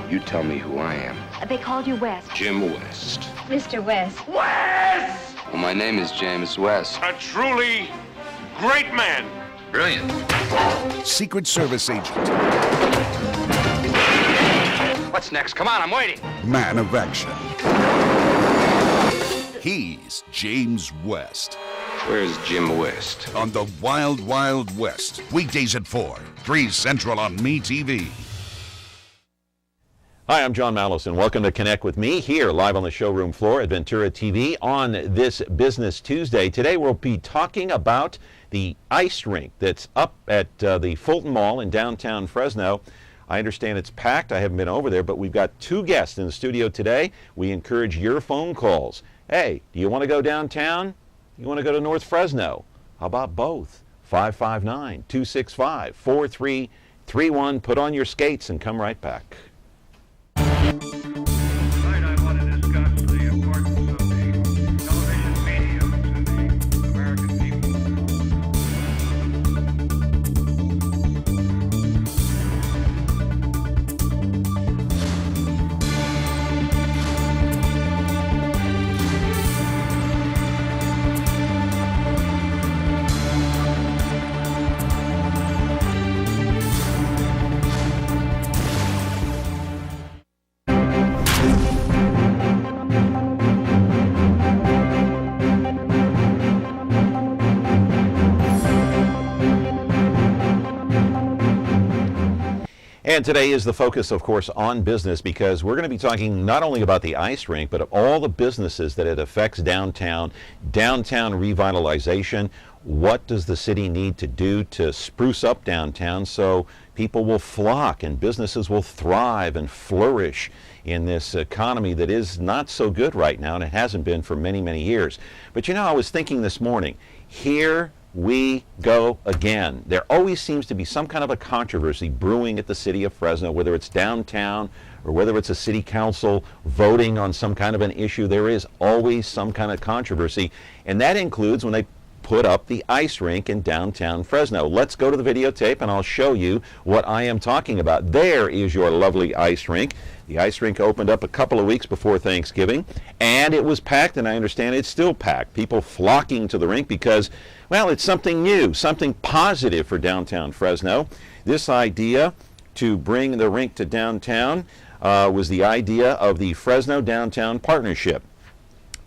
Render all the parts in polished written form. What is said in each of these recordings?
You tell me who I am. They called you West. Jim West. Mr. West. West! Well, my name is James West. A truly great man. Brilliant. Secret Service agent. What's next? Come on, I'm waiting. Man of action. He's James West. Where's Jim West? On the Wild Wild West. Weekdays at 4, 3 Central on MeTV. Hi, I'm John Malos, and welcome to Connect with me here live on the showroom floor at Ventura TV on this Business Tuesday. Today we'll be talking about the ice rink that's up at the Fulton Mall in downtown Fresno. I understand it's packed. I haven't been over there, but we've got two guests in the studio today. We encourage your phone calls. Hey, do you want to go downtown? You want to go to North Fresno? How about both? 559-265-4331. Put on your skates and come right back. Tonight I want to discuss the importance of the television medium to the American people. And today is the focus, of course, on business, because we're going to be talking not only about the ice rink, but of all the businesses that it affects downtown revitalization. What does the city need to do to spruce up downtown so people will flock and businesses will thrive and flourish in this economy that is not so good right now, and it hasn't been for many, many years. But you know, I was thinking this morning, here we go again. There always seems to be some kind of a controversy brewing at the city of Fresno, whether it's downtown or whether it's a city council voting on some kind of an issue. There is always some kind of controversy, and that includes when they put up the ice rink in downtown Fresno. Let's go to the videotape and I'll show you what I am talking about. There is your lovely ice rink. The ice rink opened up a couple of weeks before Thanksgiving, and it was packed, and I understand it's still packed. People flocking to the rink because, well, it's something new, something positive for downtown Fresno. This idea to bring the rink to downtown was the idea of the Fresno Downtown Partnership.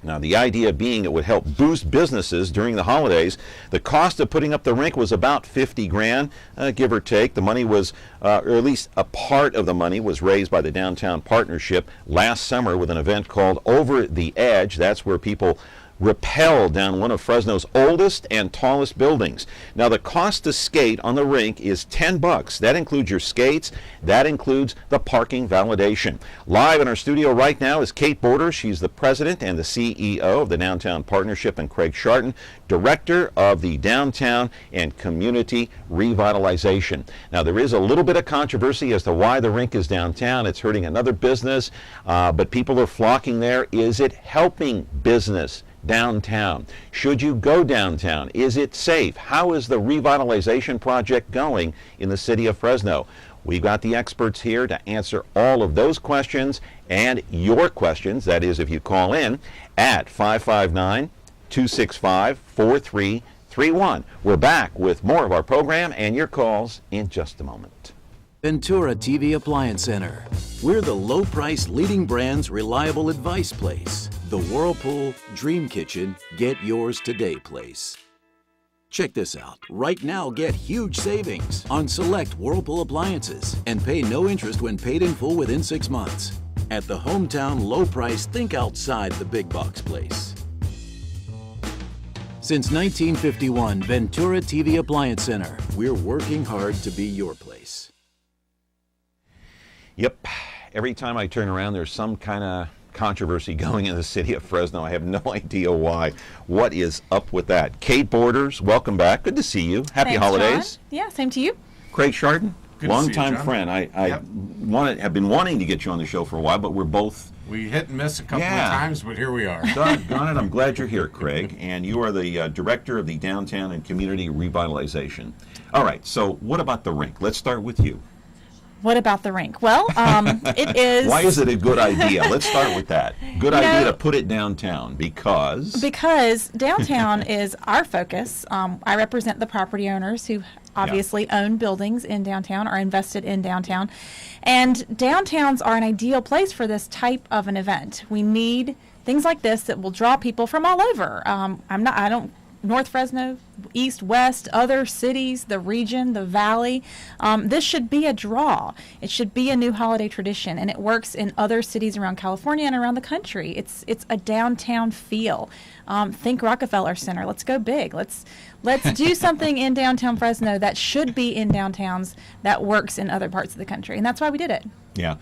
Now, the idea being it would help boost businesses during the holidays. The cost of putting up the rink was about 50 grand, give or take. The money was, or at least a part of the money was raised by the Downtown Partnership last summer with an event called Over the Edge. That's where people rappel down one of Fresno's oldest and tallest buildings. Now, the cost to skate on the rink is $10. That includes your skates. That includes the parking validation. Live in our studio right now is Kate Borders. She's the president and the CEO of the Downtown Partnership, and Craig Scharton, director of the Downtown and Community Revitalization. Now, there is a little bit of controversy as to why the rink is downtown. It's hurting another business, but people are flocking there. Is it helping business downtown? Should you go downtown? Is it safe? How is the revitalization project going in the city of Fresno? We've got the experts here to answer all of those questions and your questions. That is, if you call in at 559-265-4331. We're back with more of our program and your calls in just a moment. Ventura TV Appliance Center. We're the low-price leading brands reliable advice place. The Whirlpool Dream Kitchen Get Yours Today place. Check this out. Right now, get huge savings on select Whirlpool appliances and pay no interest when paid in full within 6 months. At the hometown low price, think outside the big box place. Since 1951, Ventura TV Appliance Center. We're working hard to be your place. Yep. Every time I turn around, there's some kind of controversy going in the city of Fresno. I have no idea why. What is up with that? Kate Borders, welcome back. Good to see you. Happy Thanks, holidays. John. Yeah, same to you. Craig Scharton, longtime friend. I Yep. have been wanting to get you on the show for a while, but we're both... We hit and miss a couple of times, but here we are. Doggone it, I'm glad you're here, Craig. And you are the director of the Downtown and Community Revitalization. All right, so what about the rink? Let's start with you. What about the rink? Well, it is. Why is it a good idea? Let's start with that. Good idea to put it downtown because downtown is our focus. I represent the property owners who obviously own buildings in downtown, are invested in downtown, and downtowns are an ideal place for this type of an event. We need things like this that will draw people from all over. North Fresno, east, west, other cities, the region, the valley. This should be a draw. It should be a new holiday tradition, and it works in other cities around California and around the country. It's a downtown feel. Think Rockefeller Center. Let's go big. Let's do something in downtown Fresno that should be in downtowns that works in other parts of the country, and that's why we did it. Yeah.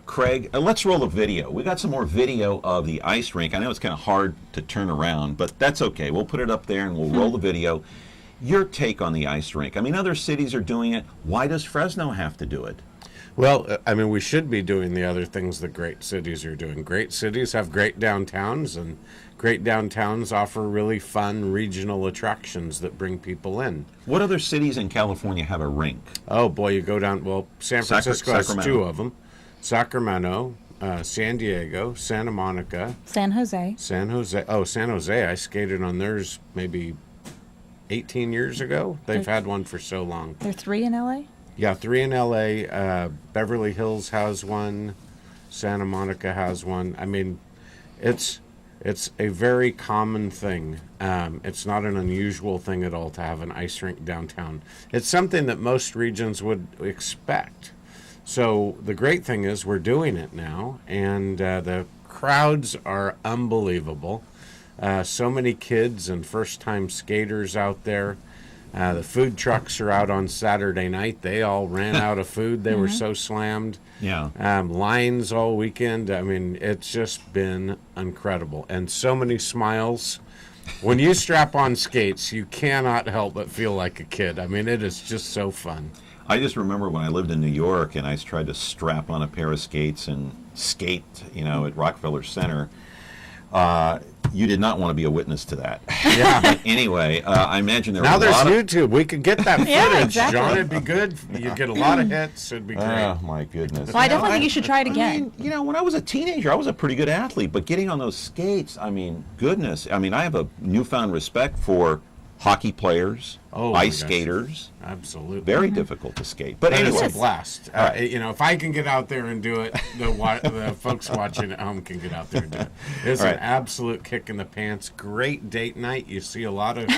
Craig, let's roll a video. We got some more video of the ice rink. I know it's kind of hard to turn around, but that's okay. We'll put it up there and we'll roll the video. Your take on the ice rink. I mean, other cities are doing it. Why does Fresno have to do it? Well, I mean, we should be doing the other things that great cities are doing. Great cities have great downtowns, and great downtowns offer really fun regional attractions that bring people in. What other cities in California have a rink? Oh, boy, you go down, well, San Francisco has Sacramento. 2 of them. Sacramento, San Diego, Santa Monica. San Jose. Oh, San Jose, I skated on theirs maybe 18 years ago. They've had one for so long. There are 3 in LA? Yeah, 3 in LA. Beverly Hills has one. Santa Monica has one. I mean, it's a very common thing. It's not an unusual thing at all to have an ice rink downtown. It's something that most regions would expect. So the great thing is we're doing it now, and the crowds are unbelievable. So many kids and first-time skaters out there. The food trucks are out on Saturday night. They all ran out of food. They were so slammed. Yeah. Lines all weekend. I mean, it's just been incredible. And so many smiles. When you strap on skates, you cannot help but feel like a kid. I mean, it is just so fun. I just remember when I lived in New York and I tried to strap on a pair of skates and skate, at Rockefeller Center. You did not want to be a witness to that. Yeah. But anyway, I imagine there now were a there's lot of... YouTube. We could get that footage, Yeah, exactly. John. It'd be good. You'd get a lot of hits. It'd be great. Oh, my goodness. Well, I definitely think you should try it again. I mean, when I was a teenager, I was a pretty good athlete, but getting on those skates, I mean, goodness. I mean, I have a newfound respect for hockey players, ice skaters. Absolutely. Very difficult to skate. But Anyway, anyway, it's a blast. If I can get out there and do it, the folks watching at home can get out there and do it. It's an absolute kick in the pants. Great date night. You see a lot of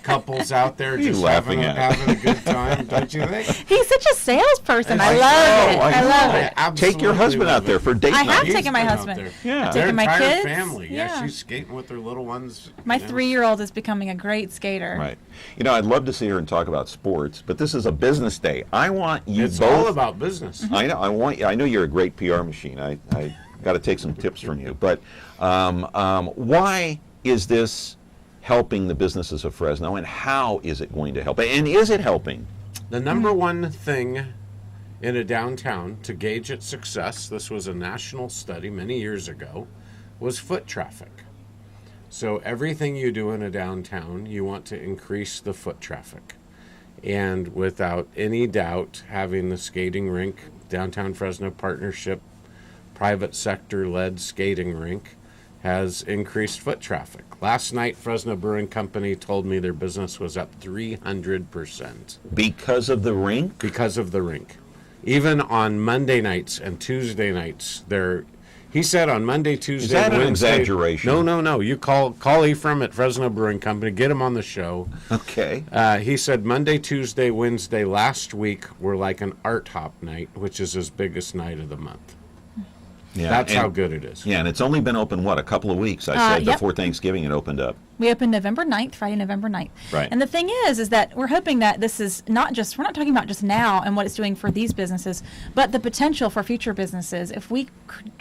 couples out there just having a good time, don't you think? He's such a salesperson. I love it. I love it. Take your husband out there for date I night. have taken my husband. Yeah. I've Their taken my entire kids. family. Yeah, she's skating with her little ones. My 3-year-old is becoming a great skater. Right. I'd love to sit here and talk about sports, but this is a business day. I want you It's both. all about business. I know. I know you're a great PR machine. I got to take some tips from you. But why is this helping the businesses of Fresno, and how is it going to help? And is it helping? The number one thing in a downtown to gauge its success, this was a national study many years ago, was foot traffic. So everything you do in a downtown, you want to increase the foot traffic. And without any doubt, having the skating rink, Downtown Fresno Partnership, private sector-led skating rink, has increased foot traffic. Last night, Fresno Brewing Company told me their business was up 300%. Because of the rink? Because of the rink. Even on Monday nights and Tuesday nights, he said on Monday, Tuesday, Is that Wednesday, an exaggeration? No. You call Ephraim at Fresno Brewing Company, get him on the show. Okay. He said Monday, Tuesday, Wednesday last week were like an art hop night, which is his biggest night of the month. Yeah, That's how good it is. Yeah, and it's only been open, a couple of weeks, I said, Yep. before Thanksgiving it opened up. We opened November 9th, Friday, November 9th. Right. And the thing is that we're hoping that this is we're not talking about just now and what it's doing for these businesses, but the potential for future businesses. If we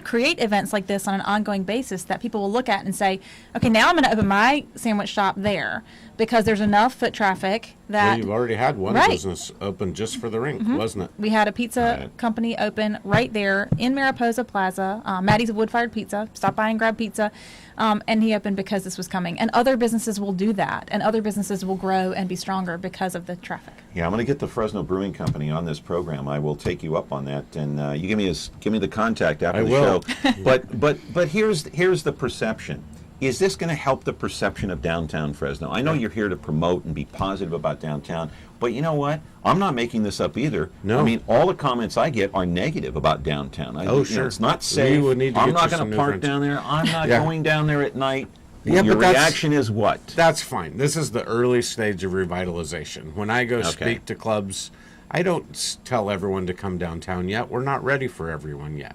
create events like this on an ongoing basis that people will look at and say, okay, now I'm going to open my sandwich shop there because there's enough foot traffic that... Well, you've already had one business open just for the rink, wasn't it? We had a pizza company open right there in Mariposa Plaza, Maddie's Wood-Fired Pizza. Stop by and grab pizza. And he opened because this was coming. And other other businesses will do that, and other businesses will grow and be stronger because of the traffic. Yeah, I'm going to get the Fresno Brewing Company on this program. I will take you up on that, and you give me the contact after the will. show. But here's the perception. Is this going to help the perception of downtown Fresno? I know you're here to promote and be positive about downtown, but you know what? I'm not making this up either. No. I mean, all the comments I get are negative about downtown. Sure. It's not safe. We would need to I'm get not you some going to new park friends. down there. I'm not Yeah. going down there at night. Yeah, Your but that's- reaction is what? That's fine. This is the early stage of revitalization. When I go speak to clubs, I don't tell everyone to come downtown yet. We're not ready for everyone yet.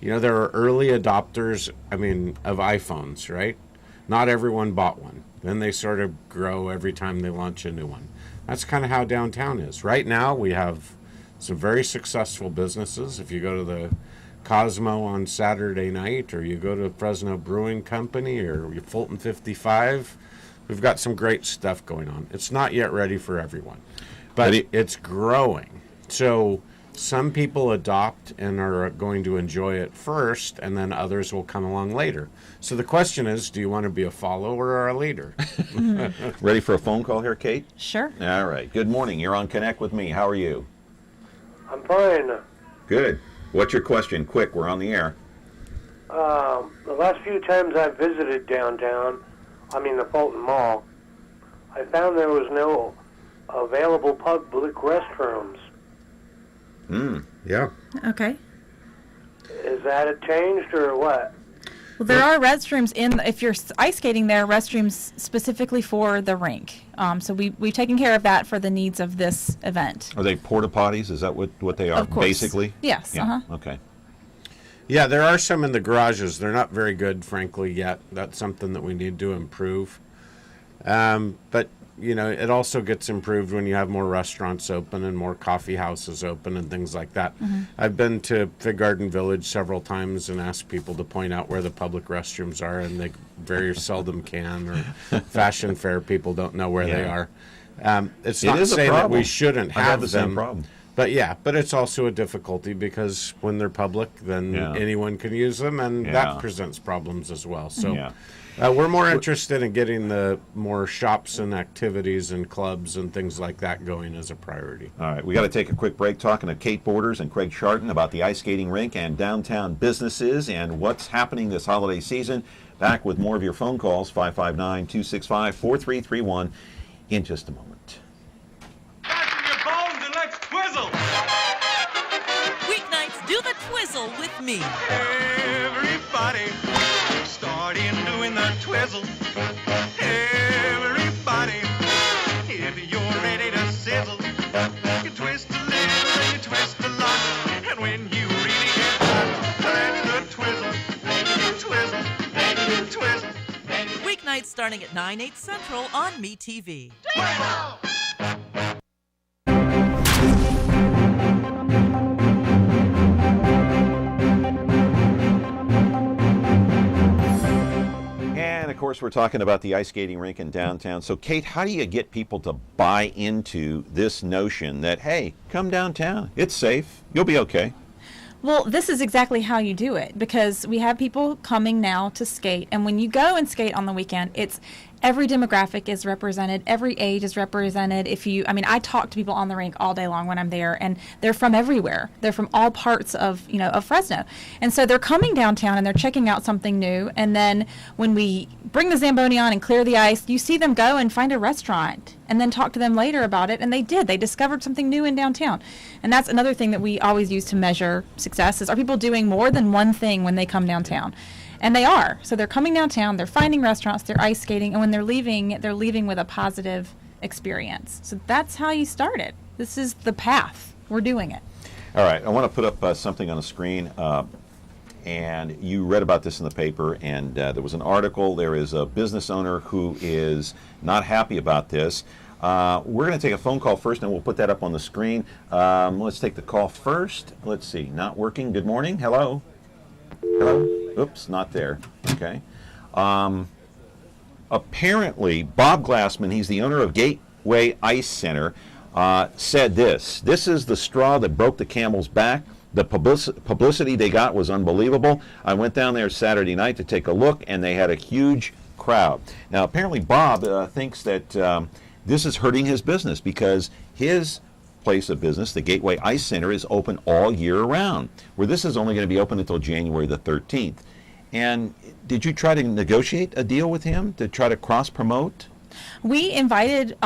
You know, there are early adopters, of iPhones, right? Not everyone bought one. Then they sort of grow every time they launch a new one. That's kind of how downtown is. Right now, we have some very successful businesses. If you go to the Cosmo on Saturday night, or you go to Fresno Brewing Company, or Fulton 55, we've got some great stuff going on. It's not yet ready for everyone, but it's growing. So some people adopt and are going to enjoy it first, and then others will come along later. So the question is, do you want to be a follower or a leader? Ready for a phone call here, Kate? Sure. All right. Good morning. You're on Connect with me. How are you? I'm fine. Good. What's your question? Quick, we're on the air. The last few times I've visited downtown, the Fulton Mall, I found there was no available public restrooms. Yeah. Okay. Is that a changed or what? Well, there are restrooms if you're ice skating, there are restrooms specifically for the rink. So we've taken care of that for the needs of this event. Are they porta potties? Is that what they are? Of course. Basically? Yes. Yeah. Okay. Yeah, there are some in the garages. They're not very good, frankly, yet. That's something that we need to improve. But, it also gets improved when you have more restaurants open and more coffee houses open and things like that. Mm-hmm. I've been to Fig Garden Village several times and asked people to point out where the public restrooms are, and they very seldom can, or Fashion Fair people don't know where they are. It's not to say that we shouldn't I have the them. same problem. But it's also a difficulty because when they're public, then anyone can use them, and that presents problems as well. So we're more interested in getting the more shops and activities and clubs and things like that going as a priority. All right, we got to take a quick break talking to Kate Borders and Craig Scharton about the ice skating rink and downtown businesses and what's happening this holiday season. Back with more of your phone calls, 559-265-4331, in just a moment. Fasten your bones and let's twizzle. Weeknights, do the twizzle with me. Everybody, start in doing the twizzle. Everybody, if you're ready to sizzle, you twist a little and you twist a lot. And when you really get hot, that's the twizzle. Twizzle, twizzle. Weeknights starting at 9/8 Central on MeTV. And of course, we're talking about the ice skating rink in downtown. So, Kate, how do you get people to buy into this notion that, hey, come downtown, it's safe, you'll be okay? Well, this is exactly how you do it, because we have people coming now to skate, and when you go and skate on the weekend, it's every demographic is represented, every age is represented. I talk to people on the rink all day long when I'm there, and they're from everywhere. They're from all parts of Fresno. And so they're coming downtown and they're checking out something new, and then when we bring the Zamboni on and clear the ice, you see them go and find a restaurant and then talk to them later about it, and they discovered something new in downtown. And that's another thing that we always use to measure success is, are people doing more than one thing when they come downtown? And they are. So they're coming downtown, they're finding restaurants, they're ice skating, and when they're leaving with a positive experience. So that's how you start it. This is the path. We're doing it. All right, I want to put up something on the screen. And you read about this in the paper, and there was an article. There is a business owner who is not happy about this. We're going to take a phone call first, and we'll put that up on the screen. Let's take the call first. Let's see, not working. Good morning. Hello. Hello. Oops, not there. Okay. Apparently, Bob Glassman, he's the owner of Gateway Ice Center, said this. This is the straw that broke the camel's back. The publicity they got was unbelievable. I went down there Saturday night to take a look, and they had a huge crowd. Now, apparently Bob thinks that this is hurting his business because his place of business, the Gateway Ice Center, is open all year round, where this is only going to be open until January the 13th. And did you try to negotiate a deal with him to try to cross-promote? We invited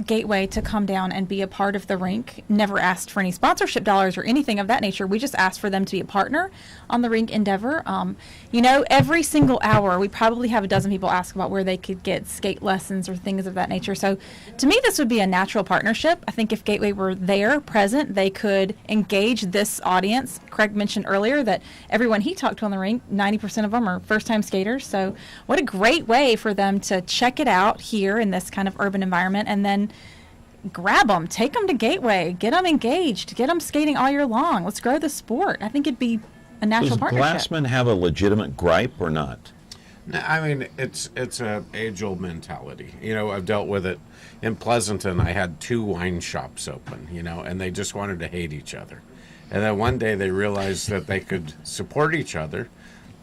Gateway to come down and be a part of the rink. Never asked for any sponsorship dollars or anything of that nature. We just asked for them to be a partner on the rink endeavor. You know, every single hour we probably have a dozen people ask about where they could get skate lessons or things of that nature. So to me, this would be a natural partnership. I think if Gateway were there, present, they could engage this audience. Craig mentioned earlier that everyone he talked to on the rink, 90% of them are first-time skaters. So what a great way for them to check it out here in this kind of urban environment and then grab them, take them to Gateway, get them engaged, get them skating all year long. Let's grow the sport. I think it'd be a natural partnership. Does Glassman have a legitimate gripe or not? No, I mean, it's a age-old mentality. You know, I've dealt with it in Pleasanton. I had 2 wine shops open, you know, and they just wanted to hate each other. And then one day they realized that they could support each other,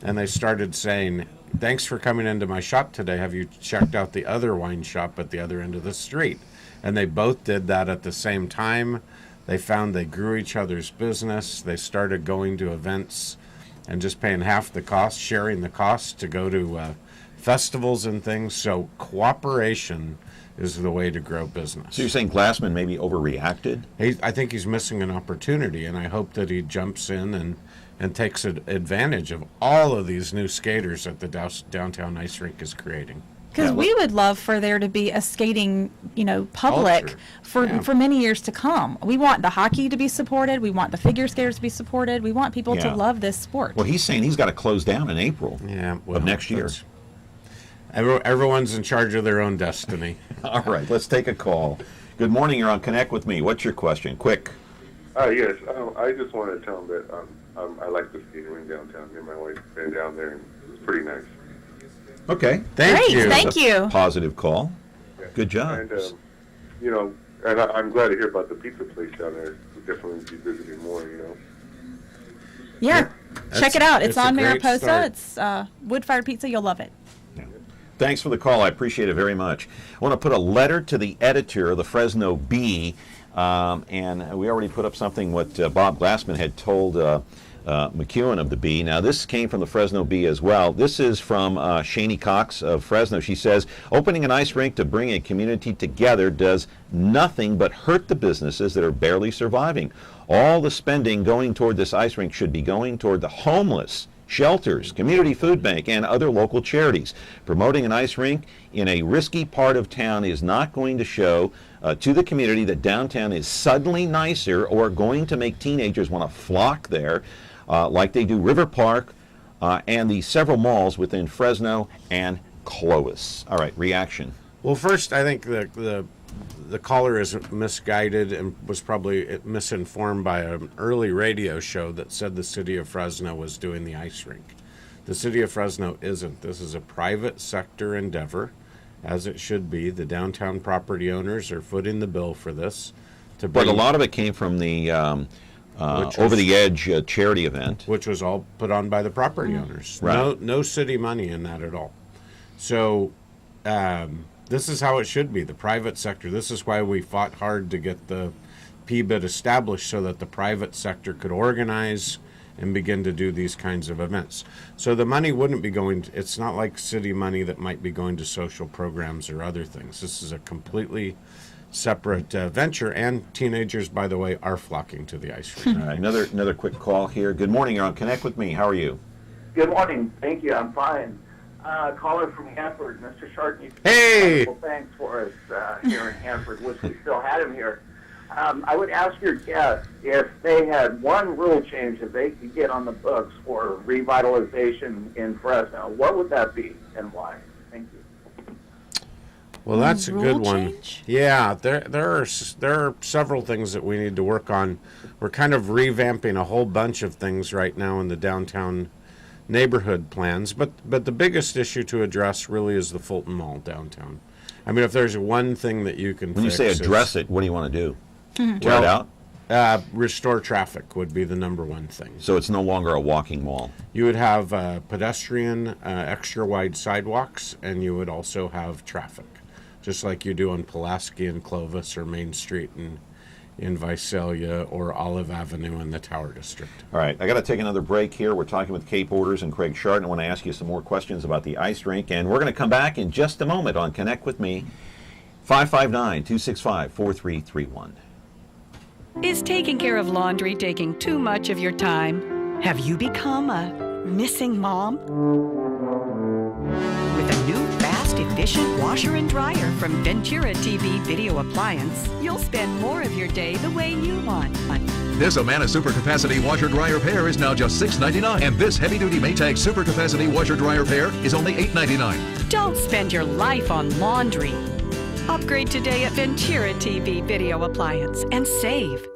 and they started saying, "Thanks for coming into my shop today. Have you checked out the other wine shop at the other end of the street?" And they both did that at the same time. They found they grew each other's business. They started going to events and just paying half the cost, sharing the cost to go to festivals and things. So cooperation is the way to grow business. So you're saying Glassman maybe overreacted? I think he's missing an opportunity, and I hope that he jumps in and takes advantage of all of these new skaters that the Downtown Ice Rink is creating. Because we would love for there to be a skating, you know, public for many years to come. We want the hockey to be supported. We want the figure skaters to be supported. We want people to love this sport. Well, he's saying he's got to close down in April of next year. Everyone's in charge of their own destiny. All right, let's take a call. Good morning. You're on Connect with Me. What's your question? Quick. Yes, I just wanted to tell them that I like the skating rink downtown. Me and my wife been down there, and it was pretty nice. Okay. Thank you. Positive call. Good job. And, you know, and I'm glad to hear about the pizza place down there. We'll definitely be visiting more, you know. Yeah. Check it out. It's on Mariposa. Start. It's wood-fired pizza. You'll love it. Thanks for the call. I appreciate it very much. I want to put a letter to the editor of the Fresno Bee, and we already put up something what Bob Glassman had told McEwen of the Bee. Now, this came from the Fresno Bee as well. This is from Shani Cox of Fresno. She says, opening an ice rink to bring a community together does nothing but hurt the businesses that are barely surviving. All the spending going toward this ice rink should be going toward the homeless, shelters, community food bank, and other local charities. Promoting an ice rink in a risky part of town is not going to show to the community that downtown is suddenly nicer or going to make teenagers want to flock there like they do River Park and the several malls within Fresno and Clovis. All right, reaction. Well, first, I think the caller is misguided and was probably misinformed by an early radio show that said the city of Fresno was doing the ice rink. The city of Fresno isn't. This is a private sector endeavor, as it should be. The downtown property owners are footing the bill for this. But a lot of it came from the Over the Edge charity event. Which was all put on by the property owners. Right. No city money in that at all. So this is how it should be, the private sector. This is why we fought hard to get the PBIT established so that the private sector could organize and begin to do these kinds of events. So the money wouldn't be going, it's not like city money that might be going to social programs or other things. This is a completely separate venture, and teenagers, by the way, are flocking to the ice rink. All right, another quick call here. Good morning, you're on Connect with Me. How are you? Good morning. Thank you. I'm fine. Caller from Hanford, Mr. Scharton. Hey! Thanks for us here in Hanford. Wish we still had him here. I would ask your guest if they had one rule change that they could get on the books for revitalization in Fresno. What would that be and why? Thank you. Well, that's a good one. Yeah, there are several things that we need to work on. We're kind of revamping a whole bunch of things right now in the downtown neighborhood plans, but the biggest issue to address really is the Fulton Mall downtown. I mean, if there's one thing that you can When fix, you say address it, what do you want to do? Tear it out? Restore traffic would be the number one thing. So it's no longer a walking mall. You would have pedestrian, extra wide sidewalks, and you would also have traffic, just like you do on Pulaski and Clovis or Main Street in Visalia or Olive Avenue in the Tower District. All right, I got to take another break here. We're talking with Kate Borders and Craig Scharton. I want to ask you some more questions about the ice rink, and we're going to come back in just a moment on Connect with Me, 559-265-4331. Is taking care of laundry taking too much of your time? Have you become a missing mom? With a new fast, efficient washer and dryer from Ventura TV Video Appliance, you'll spend more of your day the way you want. This Amana Super Capacity Washer Dryer Pair is now just $6.99, and this heavy-duty Maytag Super Capacity Washer Dryer Pair is only $8.99. Don't spend your life on laundry. Upgrade today at Ventura TV Video Appliance and save.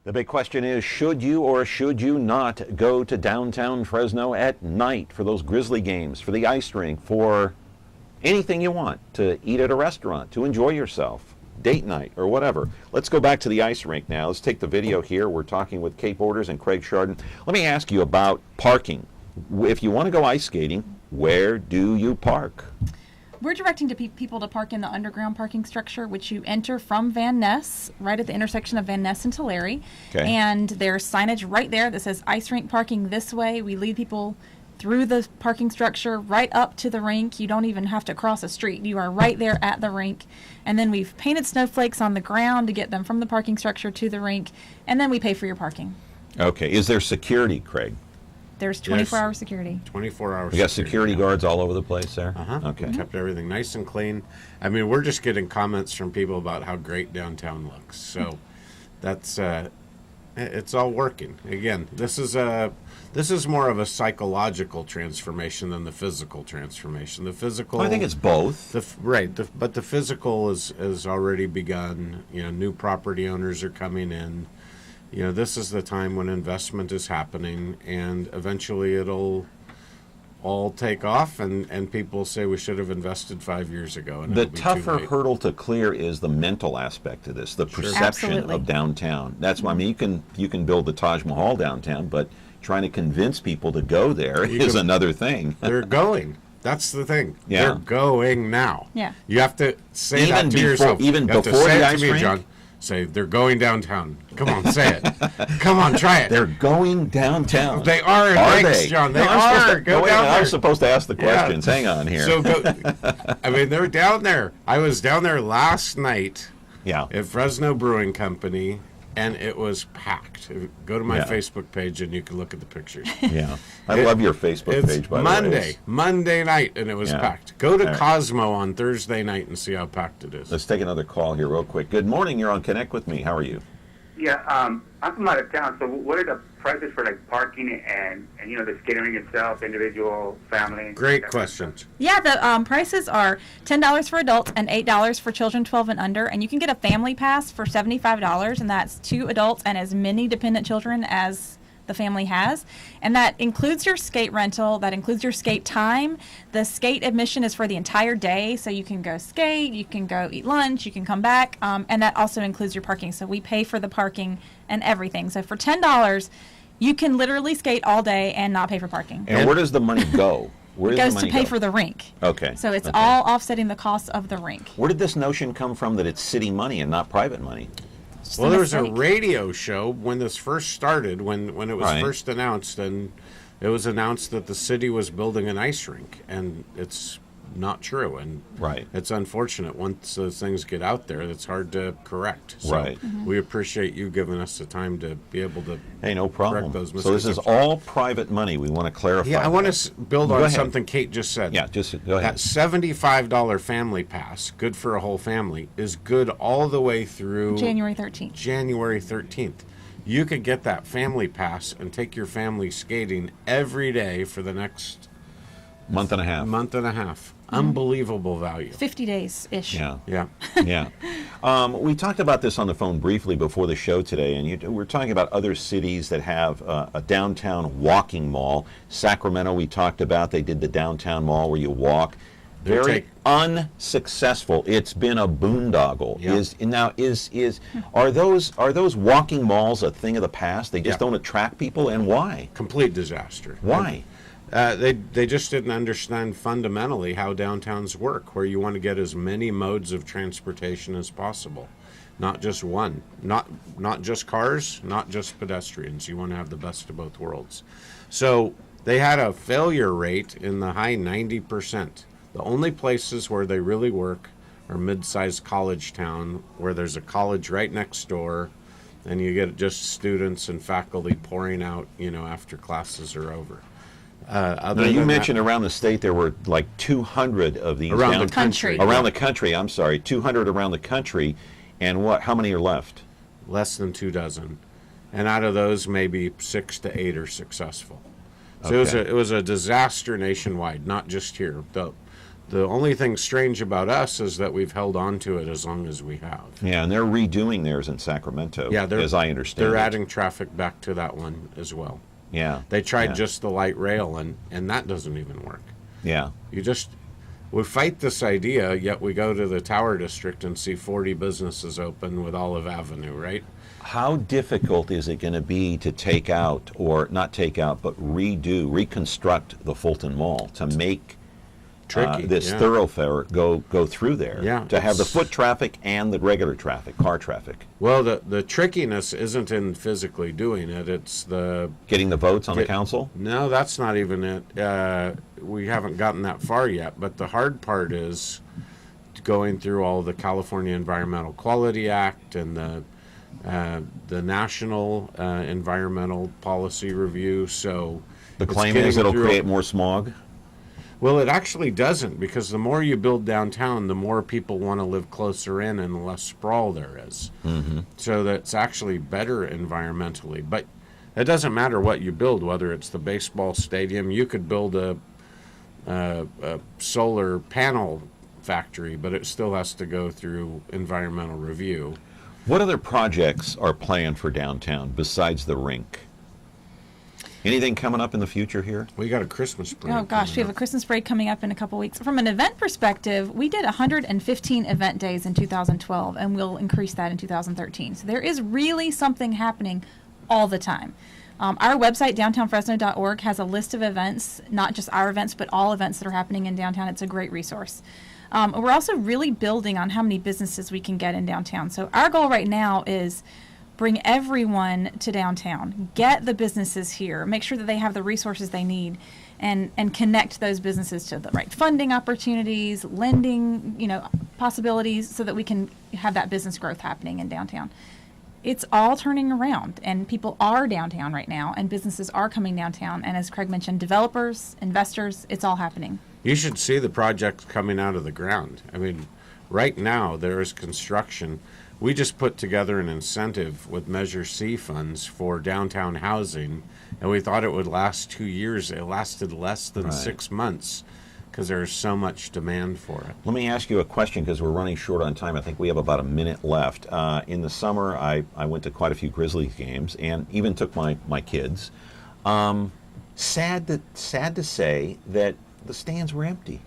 The big question is, should you or should you not go to downtown Fresno at night for those Grizzly games, for the ice rink, for anything you want, to eat at a restaurant, to enjoy yourself, date night, or whatever? Let's go back to the ice rink now. Let's take the video here. We're talking with Kate Borders and Craig Scharton. Let me ask you about parking. If you want to go ice skating, where do you park? We're directing to people to park in the underground parking structure, which you enter from Van Ness, right at the intersection of Van Ness and Tulare. Okay. And there's signage right there that says ice rink parking this way. We lead people through the parking structure right up to the rink. You don't even have to cross a street. You are right there at the rink. And then we've painted snowflakes on the ground to get them from the parking structure to the rink. And then we pay for your parking. Okay. Is there security, Craig? There's 24-hour security. 24-hour We got security guards all over the place there? Uh-huh. Okay. Kept everything nice and clean. I mean, we're just getting comments from people about how great downtown looks. So that's it's all working. Again, this is more of a psychological transformation than the physical transformation. The physical, I think it's both. But the physical has already begun. You know, new property owners are coming in. You know, this is the time when investment is happening, and eventually it'll all take off, and people say we should have invested 5 years ago. And The tougher hurdle to clear is the mental aspect of this, the perception Absolutely. of downtown. That's why, I mean, you can build the Taj Mahal downtown, but trying to convince people to go there is another thing. They're going. That's the thing. Yeah. They're going now. Yeah. You have to say Even that to before- yourself. even You have to before say the it ice to me, rink? John. Say they're going downtown. Come on, say it. Come on, try it. They're going downtown. They are in Lakes, John. They are. Go down there. I was supposed to ask the questions. Yeah. Hang on here. So I mean, they're down there. I was down there last night. Yeah. At Fresno Brewing Company, and it was packed. Go to my Yeah. Facebook page, and you can look at the pictures. Yeah. I love your Facebook page, by the way. Monday night, and it was Yeah. packed. Go to All right. Cosmo on Thursday night and see how packed it is. Let's take another call here real quick. Good morning. You're on Connect with Me. How are you? Yeah, I'm from out of town. So, what are the prices for like parking and you know the skating rink itself, individual, family? Great questions. Yeah, the prices are $10 for adults and $8 for children 12 and under, and you can get a family pass for $75, and that's 2 adults and as many dependent children as the family has, and that includes your skate rental, that includes your skate time. The skate admission is for the entire day, so you can go skate, you can go eat lunch, you can come back, and that also includes your parking. So we pay for the parking and everything. So for $10, you can literally skate all day and not pay for parking. And where does the money go? Where It does goes the to money pay go? for the rink. Okay. So it's Okay. all offsetting the cost of the rink. Where did this notion come from that it's city money and not private money? Well, there was a radio show when this first started, when it was Right. first announced, and it was announced that the city was building an ice rink, and it's not true, and it's unfortunate. Once those things get out there, it's hard to correct. So Right. we appreciate you giving us the time to be able to Hey, no problem. correct those So this is misconceptions. all private money. We want to clarify. Yeah, I want that. to build Go on ahead. something Kate just said. Yeah, just go ahead. That $75 family pass, good for a whole family, is good all the way through January 13th. January 13th. You could get that family pass and take your family skating every day for the next month and a half. Unbelievable value. 50 days-ish. Yeah. Yeah. Yeah. We talked about this on the phone briefly before the show today, and we're talking about other cities that have a downtown walking mall. Sacramento, we talked about. They did the downtown mall where you walk. very unsuccessful. It's been a boondoggle. Are those walking malls a thing of the past? They just don't attract people, and why? Complete disaster. Why? They just didn't understand fundamentally how downtowns work, where you want to get as many modes of transportation as possible, not just one, not just cars, not just pedestrians. You want to have the best of both worlds. So they had a failure rate in the high 90%. The only places where they really work are mid-sized college town, where there's a college right next door, and you get just students and faculty pouring out, after classes are over. Now, you mentioned around the state there were like 200 of these around the country. Around the country, I'm sorry, 200 around the country, and how many are left? Less than 24, and out of those, maybe 6 to 8 are successful. So it was a disaster nationwide, not just here. The only thing strange about us is that we've held on to it as long as we have. Yeah, and they're redoing theirs in Sacramento, as I understand. They're adding traffic back to that one as well. Yeah. They tried just the light rail, and that doesn't even work. Yeah. We fight this idea, yet we go to the Tower District and see 40 businesses open with Olive Avenue, right? How difficult is it going to be to take out, or not take out, but reconstruct the Fulton Mall to make this thoroughfare go through there? Yeah, to have the foot traffic and the regular traffic, car traffic. Well, the trickiness isn't in physically doing it. It's getting the votes on the council? No, that's not even it. We haven't gotten that far yet. But the hard part is going through all the California Environmental Quality Act and the National Environmental Policy Review. So the claim is it'll create more smog? Well, it actually doesn't, because the more you build downtown, the more people want to live closer in and the less sprawl there is. Mm-hmm. So that's actually better environmentally. But it doesn't matter what you build, whether it's the baseball stadium. You could build a solar panel factory, but it still has to go through environmental review. What other projects are planned for downtown besides the rink? Anything coming up in the future here? We got a Christmas parade. Oh gosh, we have a Christmas parade coming up in a couple weeks. From an event perspective, we did 115 event days in 2012, and we'll increase that in 2013. So there is really something happening all the time. Our website, downtownfresno.org, has a list of events, not just our events, but all events that are happening in downtown. It's a great resource. We're also really building on how many businesses we can get in downtown. So our goal right now is bring everyone to downtown, get the businesses here, make sure that they have the resources they need, and connect those businesses to the right funding opportunities, lending, possibilities, so that we can have that business growth happening in downtown. It's all turning around, and people are downtown right now, and businesses are coming downtown, and as Craig mentioned, developers, investors, it's all happening. You should see the projects coming out of the ground. I mean, right now there is construction. We just put together an incentive with Measure C funds for downtown housing, and we thought it would last 2 years. It lasted less than 6 months because there's so much demand for it. Let me ask you a question, because we're running short on time. I think we have about a minute left. In the summer, I went to quite a few Grizzlies games and even took my kids. Sad to say that the stands were empty.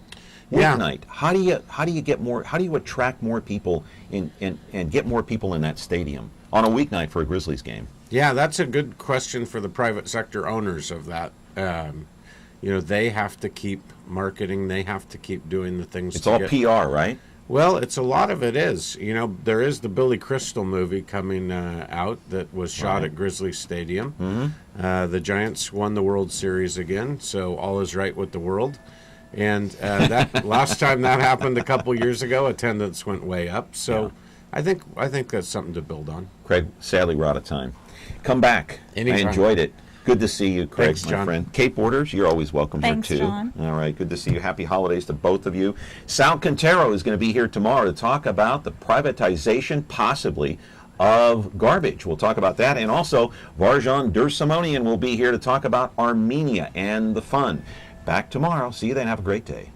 Weeknight. How do you attract more people and get more people in that stadium on a weeknight for a Grizzlies game? Yeah, that's a good question for the private sector owners of that. They have to keep marketing. They have to keep doing the things. It's all PR, right? Well, it's a lot of it is. There is the Billy Crystal movie coming out that was shot at Grizzlies Stadium. Mm-hmm. The Giants won the World Series again, so all is right with the world. And that last time that happened a couple years ago, attendance went way up. So I think that's something to build on. Craig, sadly we're out of time. Come back. Anytime. I enjoyed it. Good to see you, Craig, Thanks, my John. friend. Kate Borders, you're always welcome Thanks, here too. John. All right, good to see you. Happy holidays to both of you. Sal Quintero is going to be here tomorrow to talk about the privatization, possibly, of garbage. We'll talk about that. And also, Varjan Dursimonian will be here to talk about Armenia and the fun. Back tomorrow. See you then. Have a great day.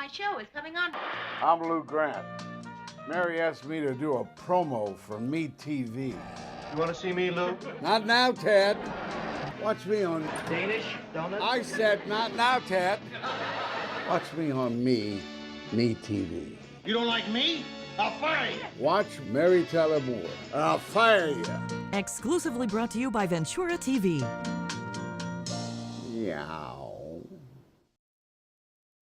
my show is coming on. I'm Lou Grant. Mary asked me to do a promo for Me TV. You want to see me, Lou? Not now, Ted. Watch me on... Danish donut? I said not now, Ted. Watch me on Me TV. You don't like me? I'll fire you. Watch Mary Tyler Moore, and I'll fire you. Exclusively brought to you by Ventura TV. Yeah.